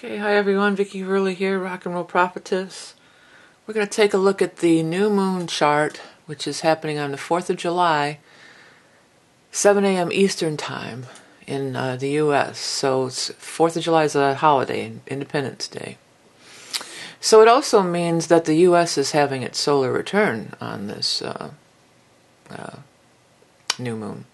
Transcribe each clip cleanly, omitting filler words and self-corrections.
Okay, hi everyone, Vickie really here, Rock and Roll Prophetess. We're going to take a look at the new moon chart, which is happening on the 4th of July, 7 a.m. Eastern Time in the U.S. So 4th of July is a holiday, Independence Day. So it also means that the U.S. is having its solar return on this new moon.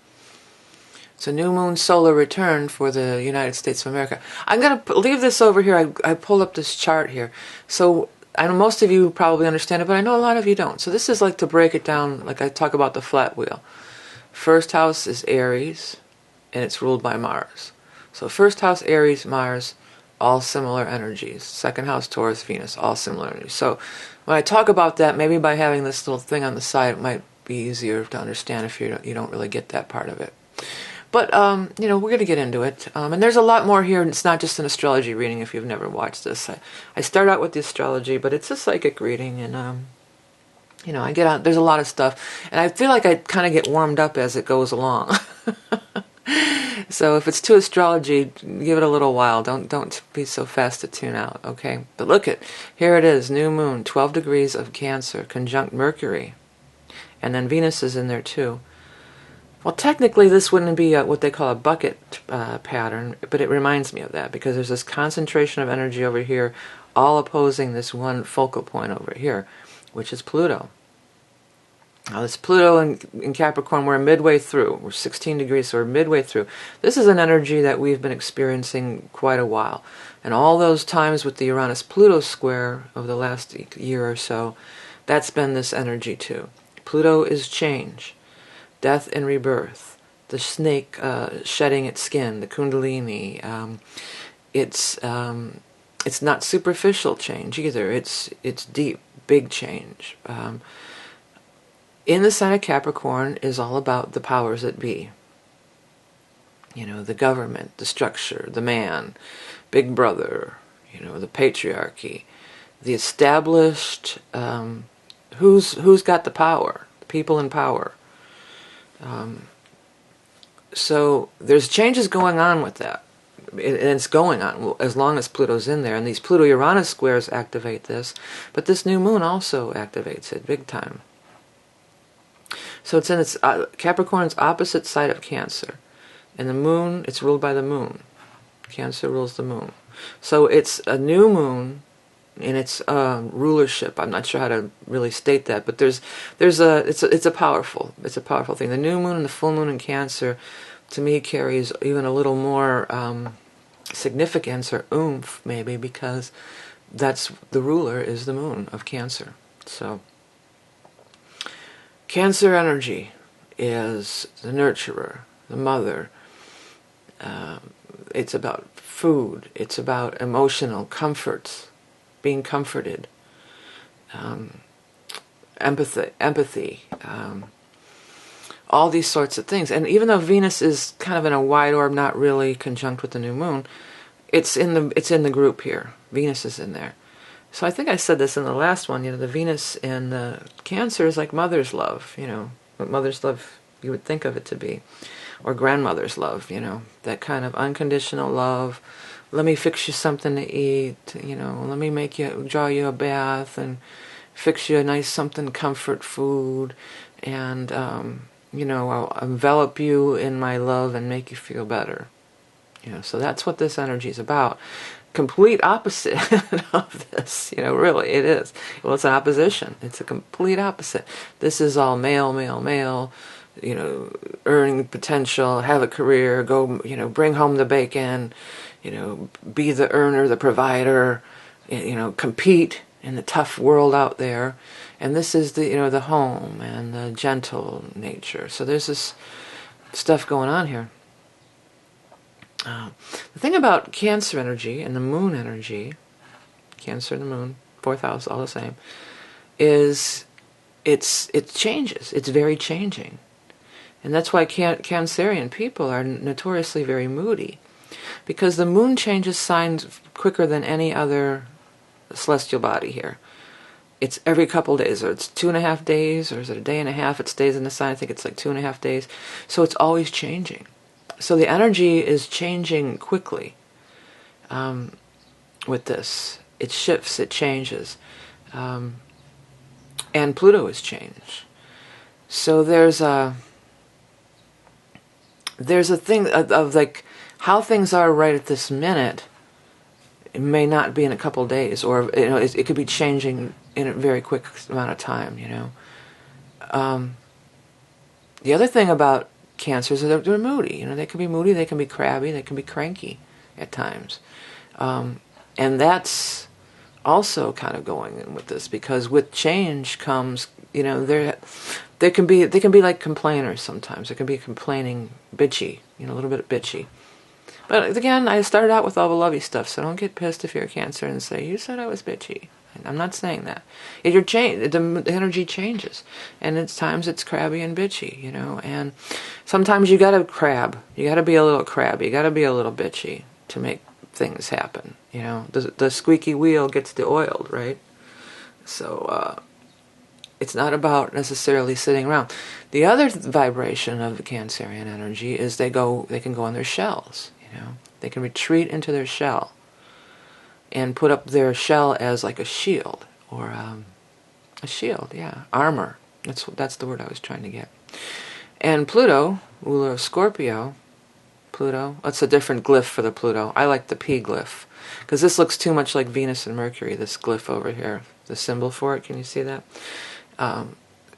It's a new moon solar return for the United States of America. I'm going to leave this over here. I pulled up this chart here. So I know most of you probably understand it, but I know a lot of you don't. So this is like to break it down, like I talk about the flat wheel. First house is Aries, and it's ruled by Mars. So first house, Aries, Mars, all similar energies. Second house, Taurus, Venus, all similar energies. So when I talk about that, maybe by having this little thing on the side, it might be easier to understand if you don't really get that part of it. But, we're going to get into it. And there's a lot more here. It's not just an astrology reading if you've never watched this. I start out with the astrology, but it's a psychic reading. And, I get on. There's a lot of stuff. And I feel like I kind of get warmed up as it goes along. So if it's too astrology, give it a little while. Don't be so fast to tune out, okay? But look here it is, new moon, 12 degrees of Cancer, conjunct Mercury. And then Venus is in there too. Well, technically, this wouldn't be what they call a bucket pattern, but it reminds me of that because there's this concentration of energy over here, all opposing this one focal point over here, which is Pluto. Now, this Pluto in Capricorn, we're midway through. We're 16 degrees, so we're midway through. This is an energy that we've been experiencing quite a while. And all those times with the Uranus-Pluto square of the last year or so, that's been this energy too. Pluto is change. Death and rebirth, the snake shedding its skin, the kundalini. It's not superficial change either. It's deep, big change. In the sign of Capricorn is all about the powers that be. The government, the structure, the man, Big Brother. The patriarchy, the established. Who's got the power? The people in power. So there's changes going on with that, and it's going on as long as Pluto's in there, and these Pluto-Uranus squares activate this, but this new moon also activates it big time. So it's in its Capricorn's opposite side of Cancer, and the moon, it's ruled by the moon. Cancer rules the moon. So it's a new moon in its rulership. I'm not sure how to really state that, but it's a powerful thing. The new moon and the full moon in Cancer, to me, carries even a little more significance or oomph, maybe, because that's the ruler is the moon of Cancer. So Cancer energy is the nurturer, the mother. It's about food. It's about emotional comforts. Being comforted, empathy, all these sorts of things. And even though Venus is kind of in a wide orb, not really conjunct with the new moon, it's in the group here. Venus is in there. So I think I said this in the last one. The Venus in the Cancer is like mother's love. What mother's love you would think of it to be, or grandmother's love. That kind of unconditional love. Let me fix you something to eat, let me draw you a bath and fix you a nice something, comfort food, and, I'll envelop you in my love and make you feel better. So that's what this energy is about. Complete opposite of this, really, it is. Well, it's an opposition. It's a complete opposite. This is all male, male, male, earning potential, have a career, go, bring home the bacon, be the earner, the provider, compete in the tough world out there. And this is the home and the gentle nature. So there's this stuff going on here. The thing about Cancer energy and the moon energy, Cancer and the moon, 4th house, all the same, is it changes. It's very changing. And that's why Cancerian people are notoriously very moody. Because the moon changes signs quicker than any other celestial body here. It's every couple days, or it's 2.5 days, or is it a day and a half? It stays in the sign. I think it's like 2.5 days. So it's always changing. So the energy is changing quickly. with this. It shifts, it changes. And Pluto has changed. So there's a thing of like how things are right at this minute. It may not be in a couple days, or it could be changing in a very quick amount of time. The other thing about cancers is they're moody. They can be moody, they can be crabby, they can be cranky at times, and that's also kind of going in with this, because with change comes, they can be like complainers sometimes. They can be complaining, bitchy, a little bit bitchy. But again, I started out with all the lovey stuff, so don't get pissed if you're a Cancer and say, you said I was bitchy. I'm not saying that. The energy changes, and at times it's crabby and bitchy, and sometimes you gotta crab. You gotta be a little crabby. You gotta be a little bitchy to make things happen. The squeaky wheel gets the oiled, right? So it's not about necessarily sitting around. The other vibration of the Cancerian energy is they can go in their shells. They can retreat into their shell and put up their shell as like a shield, or a shield, yeah, armor. That's the word I was trying to get. And Pluto, ruler of Scorpio, that's a different glyph for the Pluto. I like the P glyph, because this looks too much like Venus and Mercury, this glyph over here, the symbol for it. Can you see that?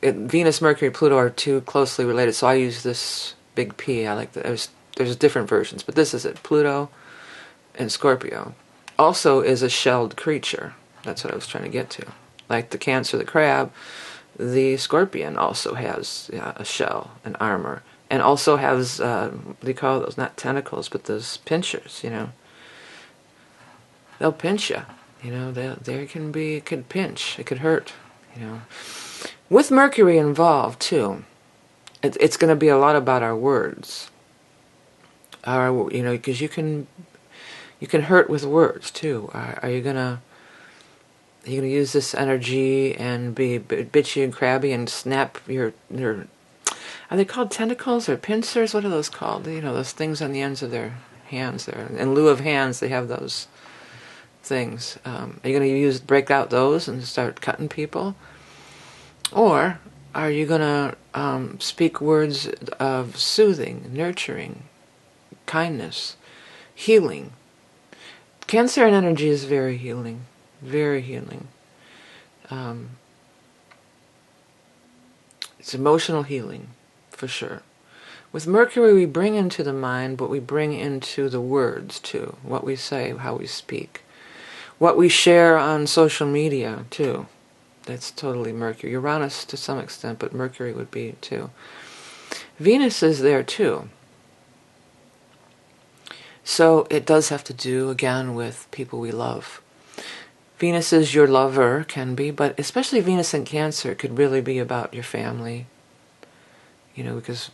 Venus, Mercury, Pluto are too closely related, so I use this big P. I like that. There's different versions, but this is it. Pluto and Scorpio also is a shelled creature. That's what I was trying to get to. Like the Cancer, the crab, the Scorpion also has a shell, an armor, and also has, what do you call those? Not tentacles, but those pinchers, They'll pinch you. It could pinch, it could hurt, With Mercury involved, too, it's going to be a lot about our words. Because you can hurt with words too. Are you gonna use this energy and be bitchy and crabby and snap your are they called tentacles or pincers? What are those called? Those things on the ends of their hands there. In lieu of hands, they have those things. Are you gonna break out those and start cutting people? Or are you gonna speak words of soothing, nurturing, kindness, healing? Cancerian energy is very healing, very healing. It's emotional healing, for sure. With Mercury, we bring into the mind, but we bring into the words too. What we say, how we speak, what we share on social media too. That's totally Mercury. Uranus to some extent, but Mercury would be too. Venus is there too. So it does have to do, again, with people we love. Venus is your lover, can be, but especially Venus in Cancer could really be about your family. Because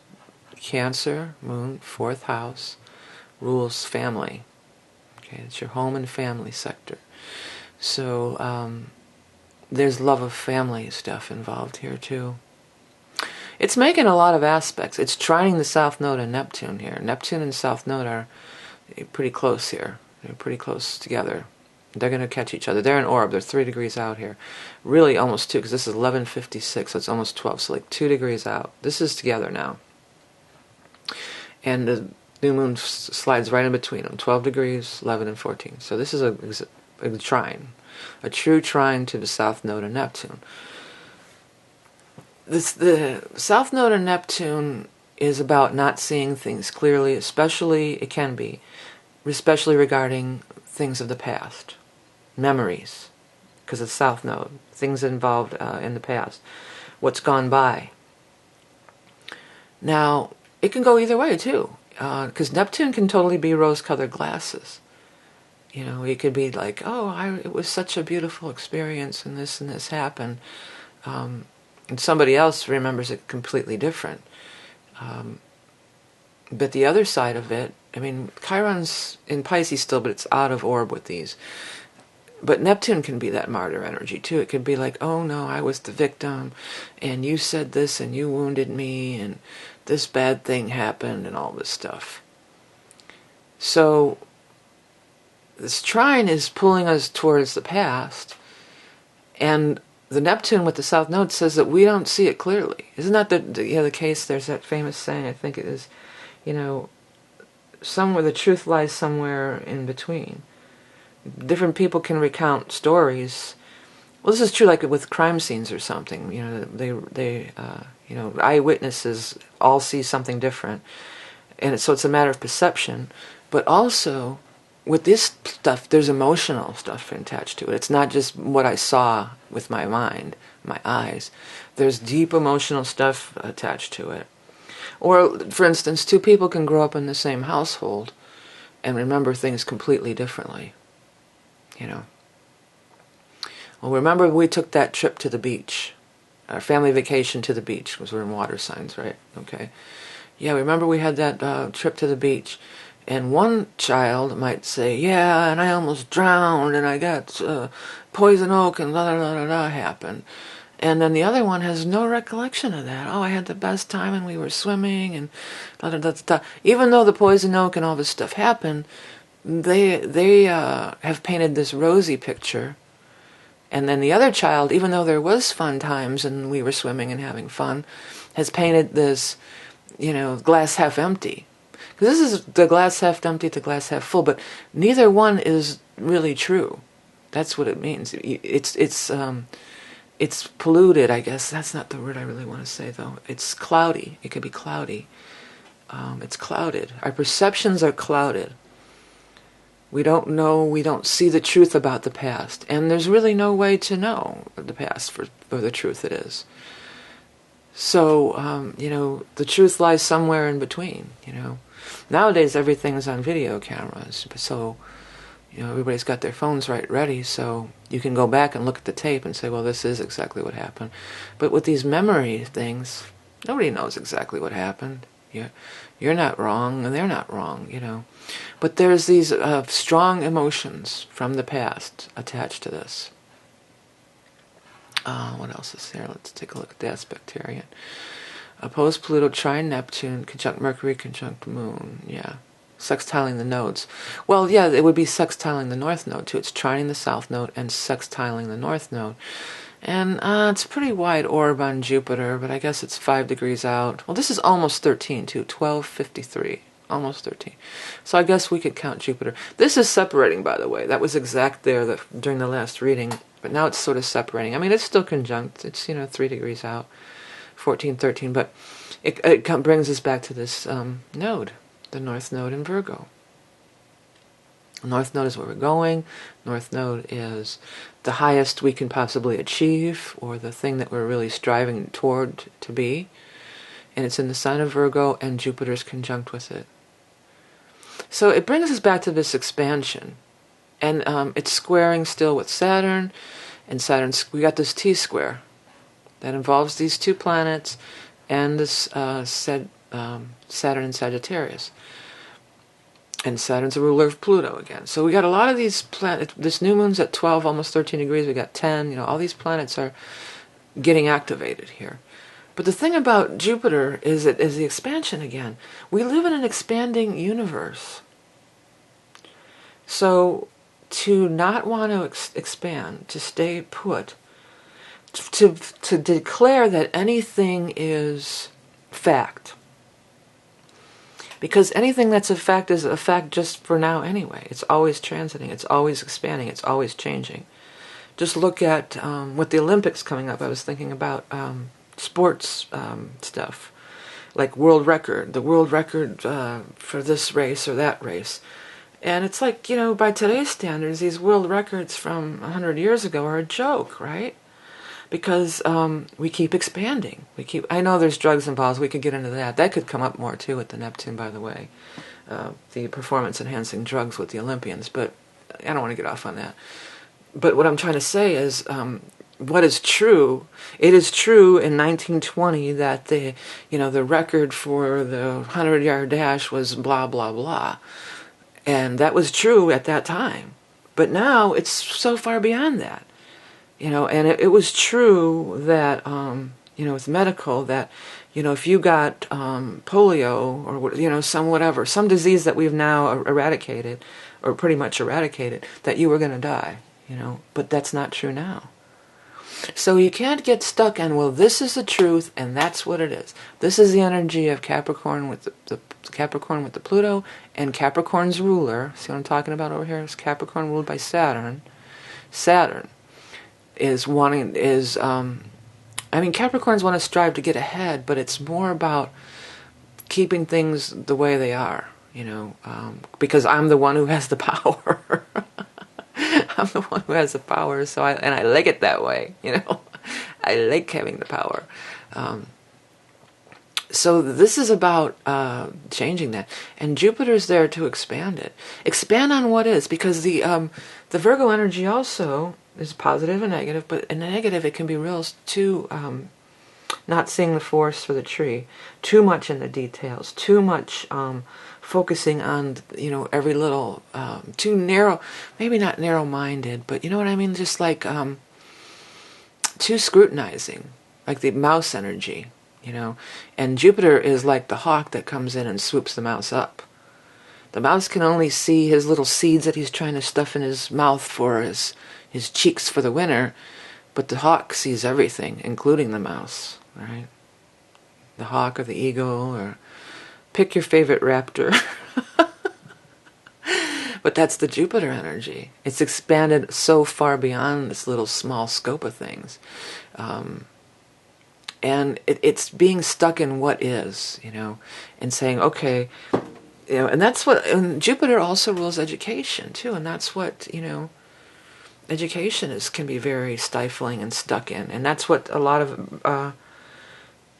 Cancer, moon, 4th house, rules family. Okay, it's your home and family sector. So there's love of family stuff involved here, too. It's making a lot of aspects. It's trining the South Node and Neptune here. Neptune and South Node are pretty close here. They're pretty close together. They're going to catch each other. They're in orb. They're 3 degrees out here. Really almost 2, because this is 11:56, so it's almost 12. So like 2 degrees out. This is together now. And the new moon slides right in between them. 12 degrees, 11 and 14. So this is a trine. A true trine to the South Node of Neptune. The South Node of Neptune is about not seeing things clearly, especially regarding things of the past, memories, because of South Node, things involved in the past, what's gone by. Now, it can go either way too, because Neptune can totally be rose-colored glasses. It could be like, it was such a beautiful experience, and this happened, and somebody else remembers it completely different. But the other side of it, Chiron's in Pisces still, but it's out of orb with these. But Neptune can be that martyr energy too. It could be like, oh no, I was the victim, and you said this, and you wounded me, and this bad thing happened, and all this stuff. So this trine is pulling us towards the past, and the Neptune with the south node says that we don't see it clearly. Isn't that the case? There's that famous saying, I think it is, somewhere the truth lies somewhere in between. Different people can recount stories. Well, this is true, like with crime scenes or something. They eyewitnesses all see something different, and so it's a matter of perception. But also, with this stuff, there's emotional stuff attached to it. It's not just what I saw with my mind, my eyes. There's deep emotional stuff attached to it. Or, for instance, two people can grow up in the same household and remember things completely differently. Well, remember we took that trip to the beach. Our family vacation to the beach, because we're in water signs, right? Okay. Yeah, remember we had that trip to the beach. And one child might say, yeah, and I almost drowned, and I got poison oak, and da happened. And then the other one has no recollection of that. Oh, I had the best time, and we were swimming, and da. Even though the poison oak and all this stuff happened, they have painted this rosy picture. And then the other child, even though there was fun times and we were swimming and having fun, has painted this, glass half empty. Because this is the glass half empty to glass half full, but neither one is really true. That's what it means. It's polluted, I guess. That's not the word I really want to say, though. It's cloudy. It could be cloudy. It's clouded. Our perceptions are clouded. We don't know, we don't see the truth about the past. And there's really no way to know the past for the truth it is. So, the truth lies somewhere in between, Nowadays everything's on video cameras. So, everybody's got their phones right ready, so you can go back and look at the tape and say, well, this is exactly what happened. But with these memory things, nobody knows exactly what happened. You're not wrong, and they're not wrong, But there's these strong emotions from the past attached to this. What else is there? Let's take a look at the aspect here again. Opposed Pluto, trine Neptune, conjunct Mercury, conjunct Moon. Yeah. Sextiling the nodes. Well, yeah, it would be sextiling the north node, too. It's trining the south node and sextiling the north node. And it's a pretty wide orb on Jupiter, but I guess it's 5 degrees out. Well, this is almost 13, too. 1253. Almost 13. So I guess we could count Jupiter. This is separating, by the way. That was exact there during the last reading, but now it's sort of separating. I mean, it's still conjunct. It's, 3 degrees out. 14, 13, but it brings us back to this node, the North Node in Virgo. North Node is where we're going. North Node is the highest we can possibly achieve, or the thing that we're really striving toward to be. And it's in the sign of Virgo, and Jupiter's conjunct with it. So it brings us back to this expansion. And it's squaring still with Saturn, and we got this T-square that involves these two planets and this Saturn and Sagittarius. And Saturn's a ruler of Pluto again. So we got a lot of these planets. This new moon's at 12, almost 13 degrees. We got 10. All these planets are getting activated here. But the thing about Jupiter is the expansion again. We live in an expanding universe. So to not want to expand, to stay put, to declare that anything is fact. Because anything that's a fact is a fact just for now anyway. It's always transiting, it's always expanding, it's always changing. Just look at with the Olympics coming up, I was thinking about sports stuff. Like the world record for this race or that race. And it's like, by today's standards, these world records from 100 years ago are a joke, right? Because we keep expanding. I know there's drugs involved. We could get into that. That could come up more too with the Neptune, by the way. The performance-enhancing drugs with the Olympians. But I don't want to get off on that. But what I'm trying to say is, what is true? It is true in 1920 that the record for the 100-yard dash was blah blah blah, and that was true at that time. But now it's so far beyond that. And it was true that, with medical, that, if you got polio or, some disease that we've now eradicated, or pretty much eradicated, that you were going to die, but that's not true now. So you can't get stuck on, well, this is the truth and that's what it is. This is the energy of Capricorn with the Capricorn with the Pluto, and Capricorn's ruler. See what I'm talking about over here? It's Capricorn ruled by Saturn. Saturn is Capricorns want to strive to get ahead, but it's more about keeping things the way they are, because I'm the one who has the power. I'm the one who has the power, so I like it that way, I like having the power. So this is about changing that, and Jupiter's there to expand it. Expand on what is, because the Virgo energy also is positive and negative, but in the negative it can be real too. Not seeing the forest for the tree, too much in the details, too much focusing on every little, too narrow, maybe not narrow-minded, but you know what I mean, just like too scrutinizing, like the mouse energy, and Jupiter is like the hawk that comes in and swoops the mouse up. The mouse can only see his little seeds that he's trying to stuff in his mouth for his cheeks for the winter, but the hawk sees everything, including the mouse, right? The hawk or the eagle, or pick your favorite raptor. But that's the Jupiter energy. It's expanded so far beyond this little small scope of things. And it's being stuck in what is, and saying, okay, and that's what, and Jupiter also rules education too, and that's what, education can be very stifling and stuck in, and that's what a lot of,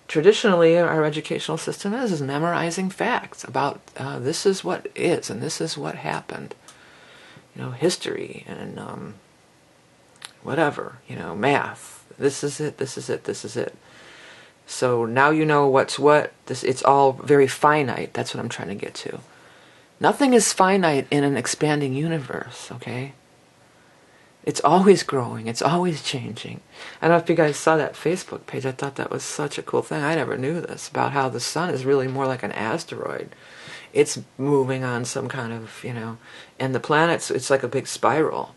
traditionally our educational system is memorizing facts about, this is what is, and this is what happened, history, and whatever, math, this is it, this is it, this is it. So now you know what's what. It's all very finite. That's what I'm trying to get to. Nothing is finite in an expanding universe, okay? It's always growing. It's always changing. I don't know if you guys saw that Facebook page. I thought that was such a cool thing. I never knew this, about how the sun is really more like an asteroid. It's moving on some kind of, and the planets, it's like a big spiral.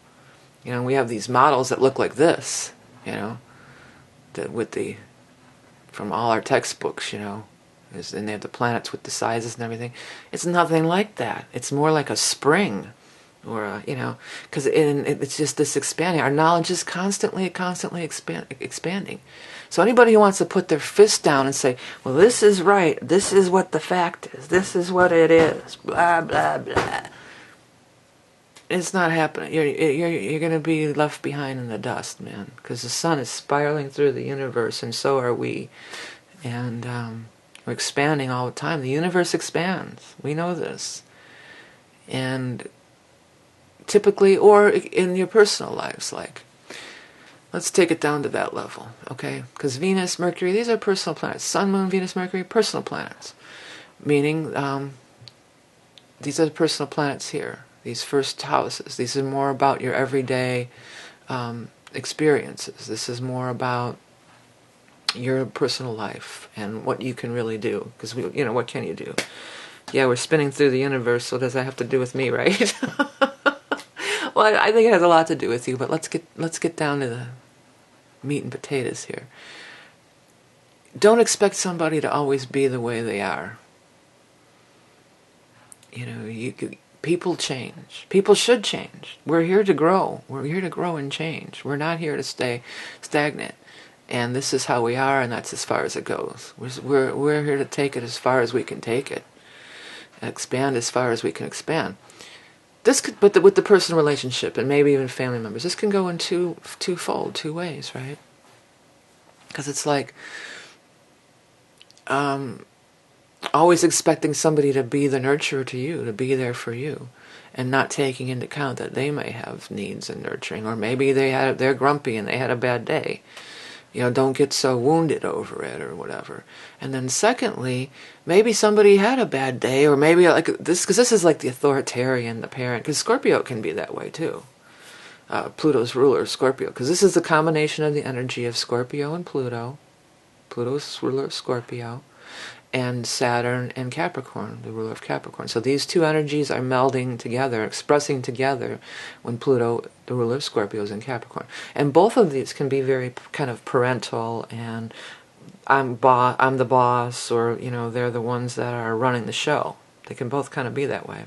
We have these models that look like this, from all our textbooks, and they have the planets with the sizes and everything. It's nothing like that. It's more like a spring, or because it's just this expanding. Our knowledge is constantly expanding. So anybody who wants to put their fist down and say, well, this is right, this is what the fact is, this is what it is, blah blah blah, it's not happening. You're going to be left behind in the dust, man, because the sun is spiraling through the universe, and so are we. And we're expanding all the time. The universe expands. We know this. And typically, or in your personal lives, like, let's take it down to that level, okay? Because Venus, Mercury, these are personal planets. Sun, Moon, Venus, Mercury, personal planets. Meaning, these are the personal planets here. These first houses. These are more about your everyday experiences. This is more about your personal life and what you can really do. Because what can you do? Yeah, we're spinning through the universe, so does that have to do with me, right? Well, I think it has a lot to do with you, but let's get down to the meat and potatoes here. Don't expect somebody to always be the way they are. People change. People should change. We're here to grow. We're here to grow and change. We're not here to stay stagnant. And this is how we are, and that's as far as it goes. We're here to take it as far as we can take it. Expand as far as we can expand. But with the personal relationship, and maybe even family members, this can go in two ways, right? Because it's like, always expecting somebody to be the nurturer to you, to be there for you, and not taking into account that they may have needs and nurturing, or maybe they're grumpy and they had a bad day. Don't get so wounded over it or whatever. And then secondly, maybe somebody had a bad day, or maybe like this, because this is like the authoritarian, the parent, because Scorpio can be that way too. Pluto's ruler, Scorpio, because this is the combination of the energy of Scorpio and Pluto. Pluto's ruler, Scorpio. and Saturn and Capricorn, the ruler of Capricorn. So these two energies are melding together, expressing together when Pluto, the ruler of Scorpio, is in Capricorn. And both of these can be very kind of parental and I'm the boss, or they're the ones that are running the show. They can both kind of be that way.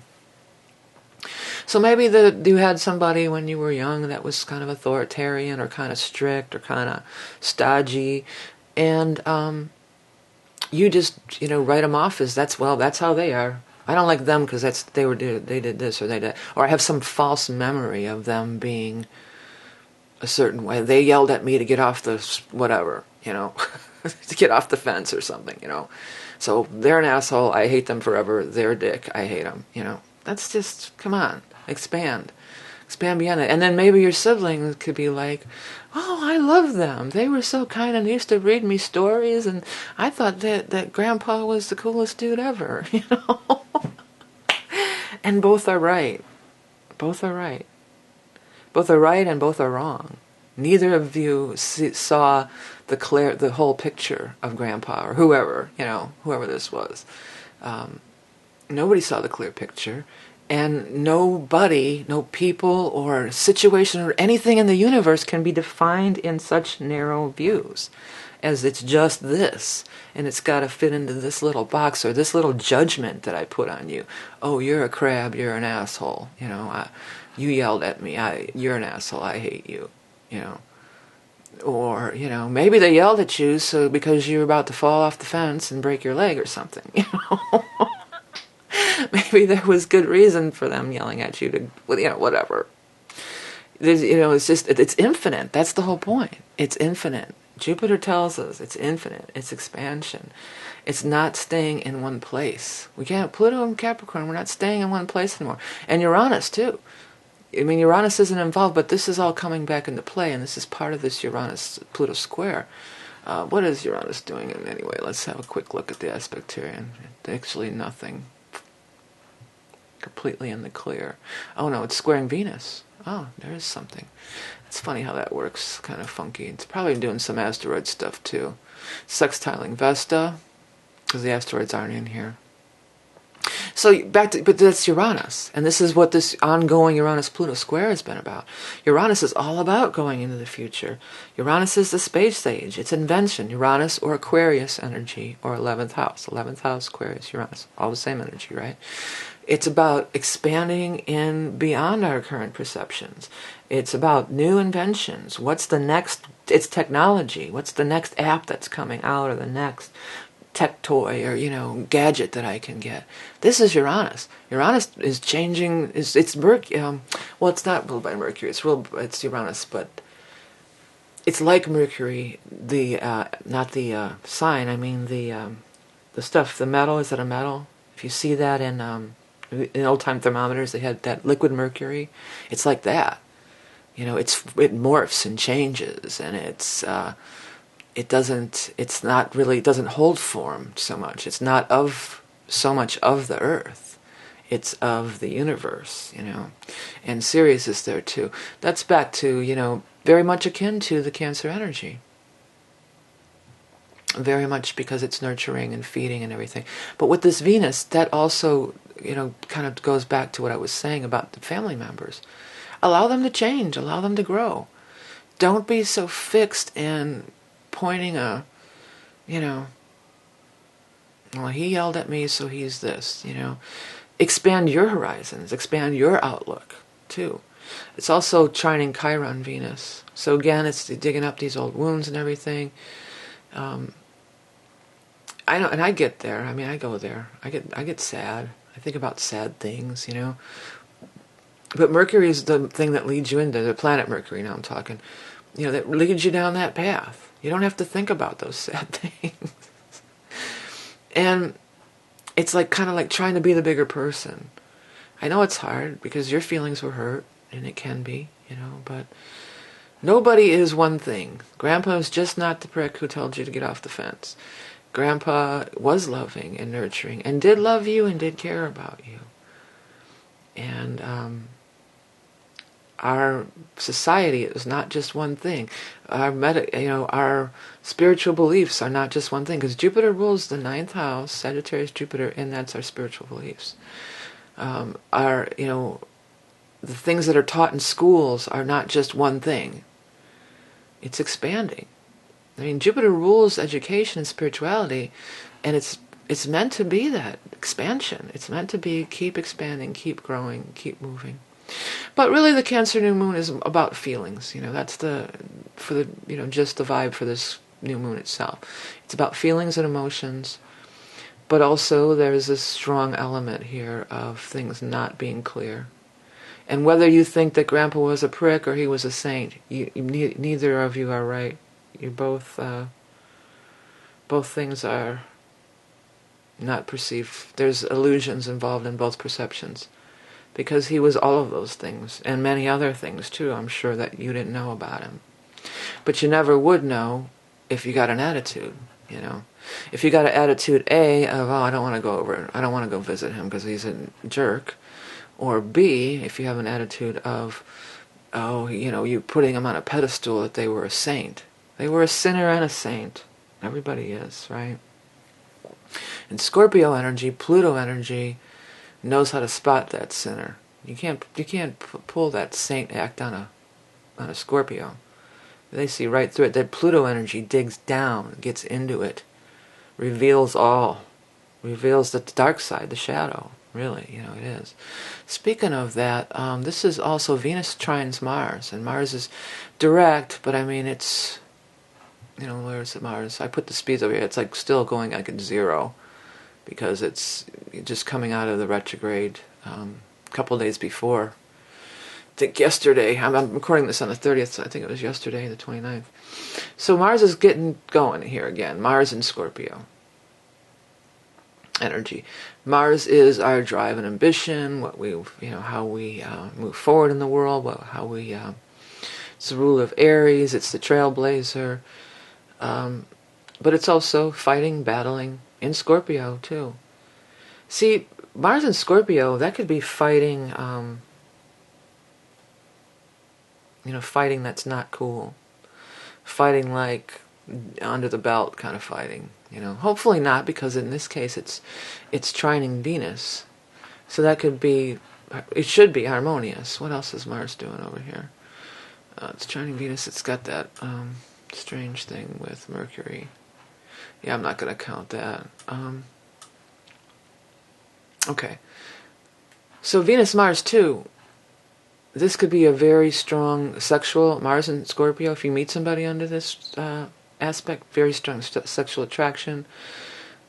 So maybe you had somebody when you were young that was kind of authoritarian or kind of strict or kind of stodgy, and you just write them off as that's how they are. I don't like them because they did this or they did, or I have some false memory of them being a certain way. They yelled at me to get off the whatever, to get off the fence or something, So they're an asshole. I hate them forever. They're a dick. I hate them. That's just, come on, expand beyond that. And then maybe your siblings could be like, oh, I love them. They were so kind and used to read me stories, and I thought that Grandpa was the coolest dude ever, And both are right. Both are right. Both are right and both are wrong. Neither of you saw the whole picture of Grandpa or whoever, whoever this was. Nobody saw the clear picture. And nobody, no people or situation or anything in the universe can be defined in such narrow views as it's just this. And it's got to fit into this little box or this little judgment that I put on you. Oh, you're a crab, you're an asshole. You yelled at me, you're an asshole, I hate you. Or, maybe they yelled at you because you were about to fall off the fence and break your leg or something, Maybe there was good reason for them yelling at you to, whatever. It's infinite. That's the whole point. It's infinite. Jupiter tells us it's infinite. It's expansion. It's not staying in one place. We can't, Pluto and Capricorn, we're not staying in one place anymore. And Uranus too. Uranus isn't involved, but this is all coming back into play, and this is part of this Uranus-Pluto square. What is Uranus doing anyway? Let's have a quick look at the aspect here. Actually nothing. Completely in the clear. Oh no, it's squaring Venus. Oh, there is something. It's funny how that works. Kind of funky. It's probably doing some asteroid stuff too. Sextiling Vesta, because the asteroids aren't in here. So but that's Uranus, and this is what this ongoing Uranus-Pluto square has been about. Uranus is all about going into the future. Uranus is the space age. It's invention. Uranus or Aquarius energy, or 11th house. 11th house, Aquarius, Uranus. All the same energy, right? It's about expanding in beyond our current perceptions. It's about new inventions. What's the next? It's technology. What's the next app that's coming out, or the next tech toy or gadget that I can get? This is Uranus. Uranus is changing. It's Mercury. Well, it's not ruled by Mercury. It's Uranus, but it's like Mercury. Not the sign. I mean the stuff. The metal. Is it a metal? If you see that in old-time thermometers, they had that liquid mercury. It's like that. It morphs and changes, and it doesn't hold form so much. It's not of so much of the earth. It's of the universe, And Sirius is there too. That's back to, very much akin to the Cancer energy. Very much because it's nurturing and feeding and everything. But with this Venus, that also, kind of goes back to what I was saying about the family members. Allow them to change. Allow them to grow. Don't be so fixed in pointing well, he yelled at me, so he's this, Expand your horizons. Expand your outlook, too. It's also trining Chiron Venus. So again, it's digging up these old wounds and everything. I know, and I get there. I go there. I get sad. I think about sad things, But Mercury is the thing that leads you into the planet Mercury. Now I'm talking, that leads you down that path. You don't have to think about those sad things. And it's kind of like trying to be the bigger person. I know it's hard because your feelings were hurt, and it can be, but nobody is one thing. Grandpa is just not the prick who told you to get off the fence. Grandpa was loving and nurturing and did love you and did care about you. And our society is not just one thing. Our spiritual beliefs are not just one thing, because Jupiter rules the 9th house, Sagittarius Jupiter, and that's our spiritual beliefs. The things that are taught in schools are not just one thing. It's expanding. I mean, Jupiter rules education and spirituality, and it's meant to be that expansion. It's meant to be keep expanding, keep growing, keep moving. But really, the Cancer new moon is about feelings. That's just the vibe for this new moon itself. It's about feelings and emotions, but also there's this strong element here of things not being clear. And whether you think that Grandpa was a prick or he was a saint, neither of you are right. You both things are not perceived. There's illusions involved in both perceptions. Because he was all of those things, and many other things too, I'm sure, that you didn't know about him. But you never would know if you got an attitude, If you got an attitude A of, I don't want to go visit him because he's a jerk. Or B, if you have an attitude of, you putting him on a pedestal that they were a saint. They were a sinner and a saint. Everybody is, right? And Scorpio energy, Pluto energy, knows how to spot that sinner. You can't pull that saint act on a Scorpio. They see right through it. That Pluto energy digs down, gets into it, reveals the dark side, the shadow. Really, it is. Speaking of that, this is also Venus trines Mars, and Mars is direct, but I mean it's, where is it Mars? I put the speeds over here. It's like still going like at 0. Because it's just coming out of the retrograde a couple days before. I think yesterday, I'm recording this on the 30th, so I think it was yesterday, the 29th. So Mars is getting going here again. Mars in Scorpio energy. Mars is our drive and ambition, how we move forward in the world, it's the ruler of Aries, it's the trailblazer, but it's also fighting, battling, in Scorpio too. See, Mars in Scorpio, that could be fighting, fighting that's not cool. Fighting like under the belt kind of fighting. Hopefully not, because in this case it's trining Venus. So that could be, it should be harmonious. What else is Mars doing over here? It's trining Venus. It's got that strange thing with Mercury. Yeah, I'm not going to count that. Okay. So Venus-Mars too. This could be a very strong sexual, Mars and Scorpio, if you meet somebody under this aspect, very strong sexual attraction.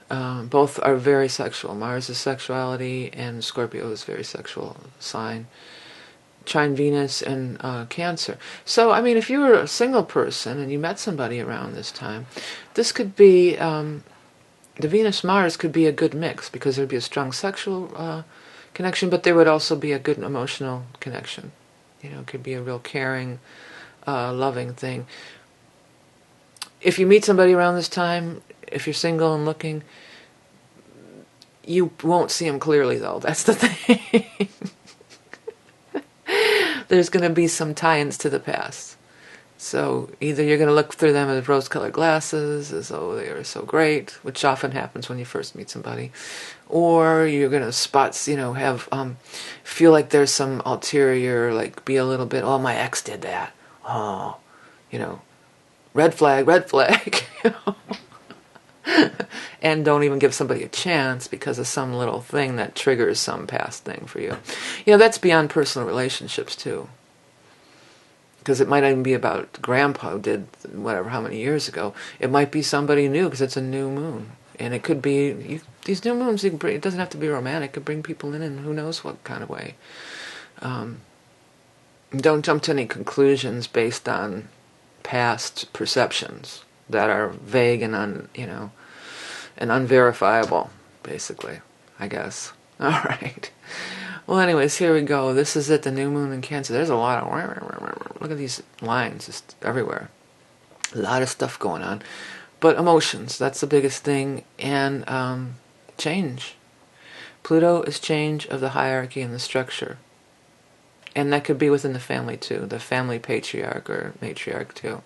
Both are very sexual. Mars is sexuality, and Scorpio is very sexual sign. Trine Venus and Cancer. So, I mean, if you were a single person and you met somebody around this time, this could be, the Venus-Mars could be a good mix, because there would be a strong sexual connection, but there would also be a good emotional connection. It could be a real caring, loving thing. If you meet somebody around this time, if you're single and looking, you won't see them clearly, though. That's the thing. There's going to be some tie-ins to the past. So either you're going to look through them with rose-colored glasses, as though they are so great, which often happens when you first meet somebody, or you're going to feel like there's some ulterior, like be a little bit, oh, my ex did that. Oh, red flag, red flag. And don't even give somebody a chance because of some little thing that triggers some past thing for you. That's beyond personal relationships too. Because it might even be about Grandpa who did whatever, how many years ago. It might be somebody new because it's a new moon. And it could be, these new moons, it doesn't have to be romantic. It could bring people in who knows what kind of way. Don't jump to any conclusions based on past perceptions that are vague and and unverifiable, basically, I guess. All right. Well, anyways, here we go. This is it, the new moon in Cancer. There's a lot of, look at these lines just everywhere. A lot of stuff going on. But emotions, that's the biggest thing. And change. Pluto is change of the hierarchy and the structure. And that could be within the family too, the family patriarch or matriarch too.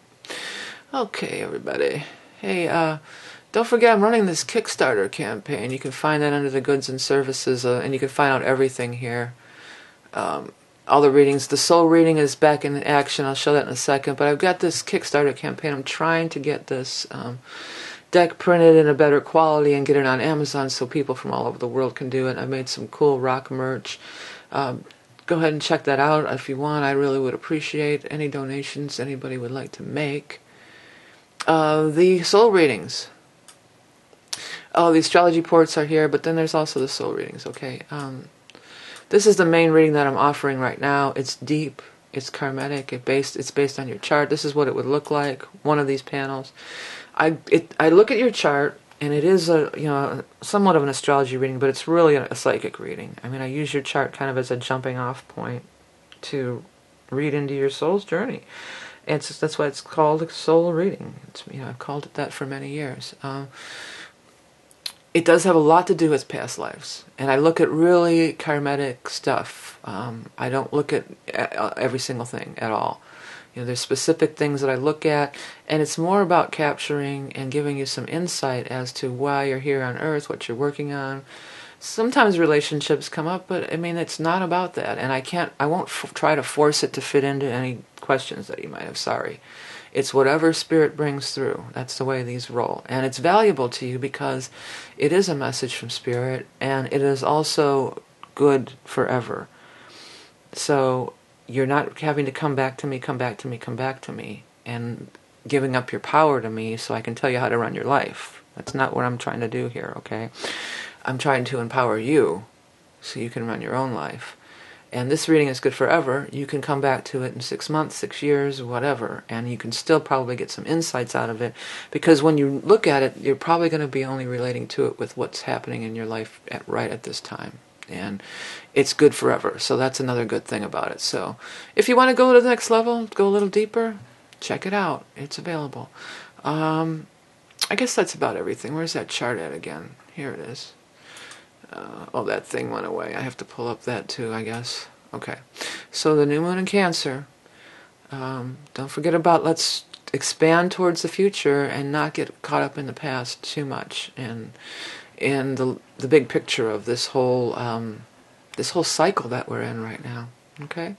Okay, everybody. Hey, don't forget I'm running this Kickstarter campaign. You can find that under the goods and services, and you can find out everything here. All the readings. The soul reading is back in action. I'll show that in a second. But I've got this Kickstarter campaign. I'm trying to get this deck printed in a better quality and get it on Amazon so people from all over the world can do it. I've made some cool rock merch. Go ahead and check that out if you want. I really would appreciate any donations anybody would like to make. The soul readings. Oh, the astrology ports are here, but then there's also the soul readings, okay? This is the main reading that I'm offering right now. It's deep, it's karmatic, it's based on your chart. This is what it would look like, one of these panels. I look at your chart, and it is somewhat of an astrology reading, but it's really a psychic reading. I mean, I use your chart kind of as a jumping off point to read into your soul's journey. And that's why it's called a soul reading. I've called it that for many years. It does have a lot to do with past lives, and I look at really karmatic stuff. I don't look at every single thing at all. There's specific things that I look at, and it's more about capturing and giving you some insight as to why you're here on Earth, what you're working on. Sometimes relationships come up, but I mean, it's not about that, and I won't try to force it to fit into any questions that you might have. Sorry. It's whatever spirit brings through. That's the way these roll. And it's valuable to you because it is a message from spirit, and it is also good forever. So you're not having to come back to me, and giving up your power to me so I can tell you how to run your life. That's not what I'm trying to do here, okay? I'm trying to empower you so you can run your own life. And this reading is good forever. You can come back to it in 6 months, 6 years, whatever, and you can still probably get some insights out of it, because when you look at it, you're probably going to be only relating to it with what's happening in your life right at this time. And it's good forever, so that's another good thing about it. So if you want to go to the next level, go a little deeper, check it out. It's available. I guess that's about everything. Where's that chart at again? Here it is. Oh, that thing went away. I have to pull up that too, I guess. Okay. So the new moon in Cancer. Don't forget about, let's expand towards the future and not get caught up in the past too much. And the big picture of this whole cycle that we're in right now. Okay?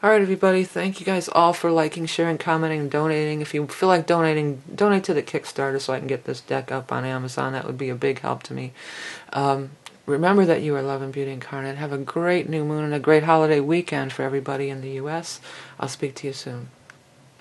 All right, everybody. Thank you guys all for liking, sharing, commenting, and donating. If you feel like donating, donate to the Kickstarter so I can get this deck up on Amazon. That would be a big help to me. Remember that you are love and beauty incarnate. Have a great new moon and a great holiday weekend for everybody in the U.S. I'll speak to you soon.